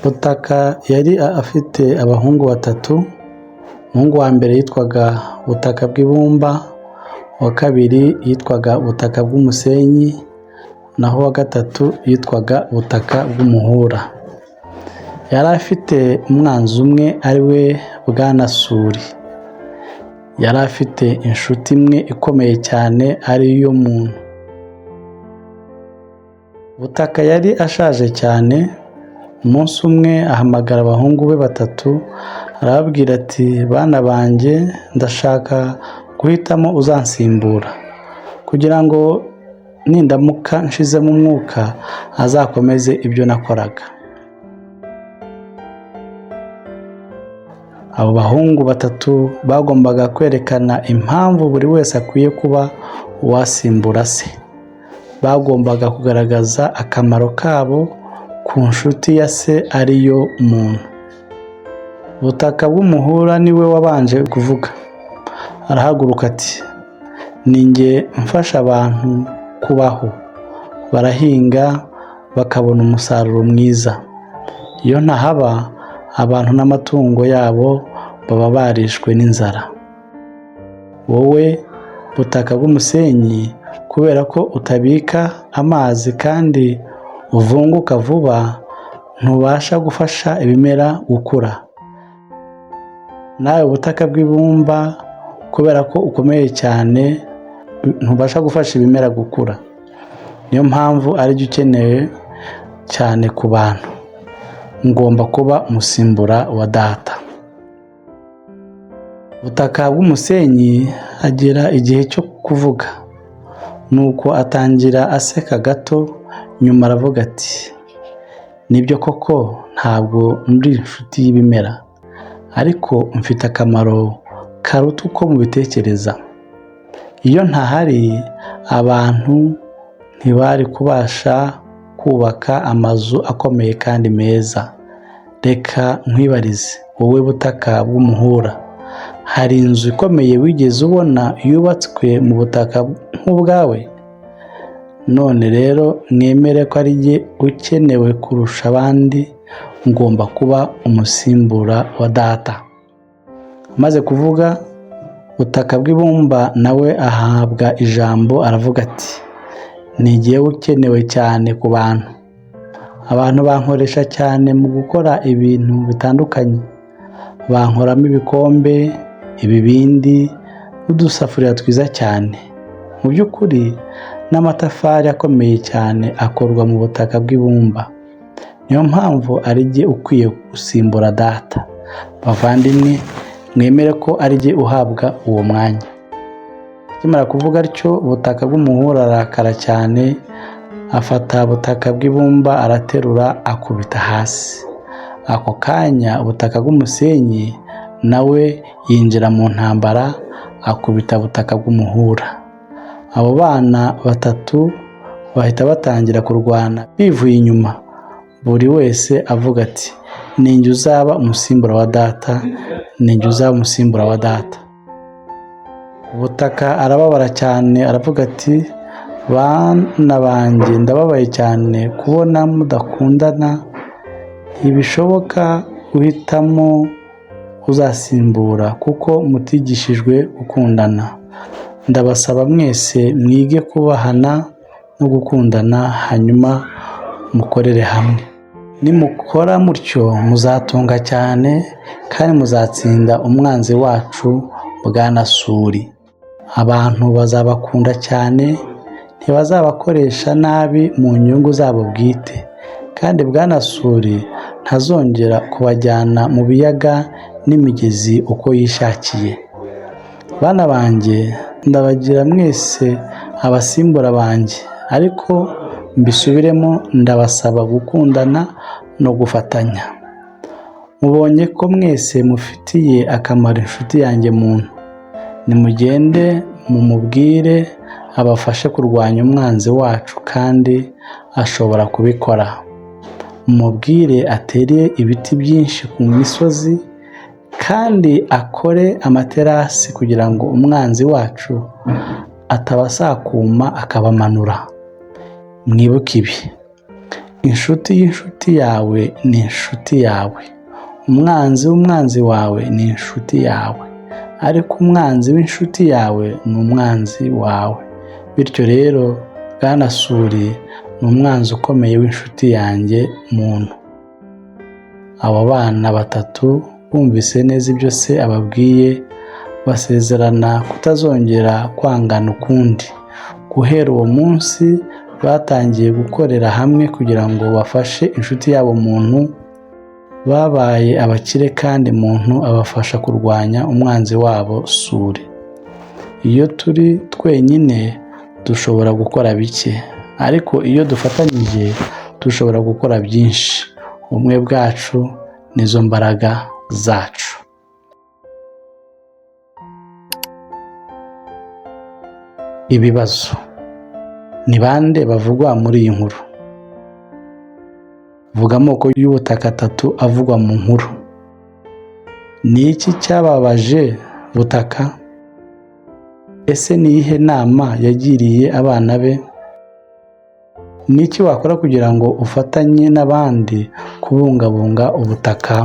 Butaka yari afite abahungu batatu. Umuhungu wa mbere yitwaga Butaka bw'ibumba, uwa kabiri yitwaga Butaka bw'umusenyi, naho uwa gatatu yitwaga Butaka bw'umuhura. Yari afite umwanzi umwe ari we Bwanasuri. Yari afite inshuti imwe ikomeye cyane ari yo muntu. Butaka yari ashaje cyane. Umunsi umwe ahamagara abahungu be batatu, arababwira ati: "Bana banjye, ndashaka guhitamo uzansimbura, kugira ngo nindamuka nshizemo umwuka azakomeze ibyo nakoraga." Abo bahungu batatu bagombaga kwerekana impamvu buri wese akwiye kuba uwasimbura se. Bagombaga kugaragaza akamaro kabo ku nshuti ya se ari yo muntu. Butaka bw'umuhura niwe wabanje kuvuga. Arahaguruka ati: "Ni njye mfasha abantu kubaho, barahinga bakabona umusaruro mwiza. Iyo ntahaba, abantu n'amatungo yabo baba barishwe n'inzara. Wowe Butaka bw'umusenyi, kubera ko utabika amazi kandi uvunguka vuba, ntubasha gufasha ibimera gukura. Nawe Butaka bw'ibumba, kubera ko ukomeye cyane, ntubasha gufasha ibimera gukura. Niyo mpamvu ari byo ukenewe cyane ku bantu. Ngomba kuba umusimbura wa data." Butaka bw'umusenyi agera igihe cyo kuvuga, nuko atangira aseka gato, nyuma aravuga ati: "Nibyo koko, ntabwo ndi inshuti y'ibimera, ariko mfite akamaro karuta uko mubitekereza. Iyo ntahari, abantu ntibari kubasha kubaka amazu akomeye kandi meza. Reka nkwibarize, wowe Butaka bw'umuhura, hari inzu ikomeye wigeze ubona yubatswe mu butaka nk'ubwawe? None rero mwemere ko ari jye ukenewe kurusha abandi, ngomba kuba umusimbura wa data." Amaze kuvuga, Butaka bw'ibumba nawe ahabwa ijambo, aravuga ati: "Ni jyewe ukenewe cyane ku bantu. Abantu bankoresha cyane mu gukora ibintu bitandukanye. Bankoramo ibikombe, ibibindi n'udusafuriya twiza cyane. Mu by'ukuri n'amatafari akomeye cyane akorwa mu butaka bw'ibumba. Niyo mpamvu ari jye ukwiye gusimbura data. Bavandimwe, mwemere ko ari jye uhabwa uwo mwanya." Akimara kuvuga atyo, Butaka bw'umuhura arakara cyane, afata Butaka bw'ibumba araterura akubita hasi. Ako kanya Butaka bw'umusenyi nawe yinjira mu ntambara, akubita Butaka bw'umuhura. Abo bana batatu bahita batangira kurwana bivuye inyuma, buri wese avuga ati: "Ni njye uzaba umusimbura wa data, ni njye uzaba umusimbura wa data." Butaka arababara cyane, aravuga ati: "Bana banjye, ndababaye cyane kubona mudakundana. Ntibishoboka guhitamo uzasimbura kuko mutigishijwe gukundana. Ndabasaba mwese mwige kubahana no gukundana, hanyuma mukorere hamwe. Nimukora mutyo muzatunga cyane kandi muzatsinda umwanzi wacu Bwanasuri. Abantu bazabakunda cyane, ntibazabakoresha nabi mu nyungu zabo bwite, kandi Bwanasuri ntazongera kubajyana mu biyaga n'imigezi uko yishakiye. Bana banjye, ndabagira mwese abasimbura banjye, ariko mbisubiremo, ndabasaba gukundana no gufatanya. Mubonye ko mwese mufitiye akamaro inshuti yanjye muntu. Nimugende mumubwire abafashe kurwanya umwanzi wacu, kandi ashobora kubikora. Mumubwire atere ibiti byinshi ku misozi, kandi akore amaterasi kugira ngo umwanzi wacu atabasakuma akabamanura. Mwibuke ibi: inshuti y'inshuti yawe ni inshuti yawe, umwanzi w'umwanzi wawe ni inshuti yawe, ariko umwanzi w'inshuti yawe ni umwanzi wawe. Bityo rero Bwana Suri ni umwanzi ukomeye w'inshuti yanjye muntu. Abo bana batatu bumvise neza ibyo se ababwiye, basezerana kutazongera kwangana ukundi. Guhera uwo munsi batangiye gukorera hamwe kugira ngo bafashe inshuti yabo muntu. Babaye abakire kandi muntu abafasha kurwanya umwanzi wabo Suri. Iyo turi twenyine dushobora gukora bike, ariko iyo dufatanyije dushobora gukora byinshi. Ubumwe bwacu nizo mbaraga zacu. Ibibazo: ni bande bavugwa muri iyi nkuru? Vuga amoko y'ubutaka atatu avugwa mu nkuru. Ni iki cyababaje Butaka? Ese ni iyihe nama yagiriye abana be? Ni iki wakora kugira ngo ufatanye n'abandi kubungabunga ubutaka?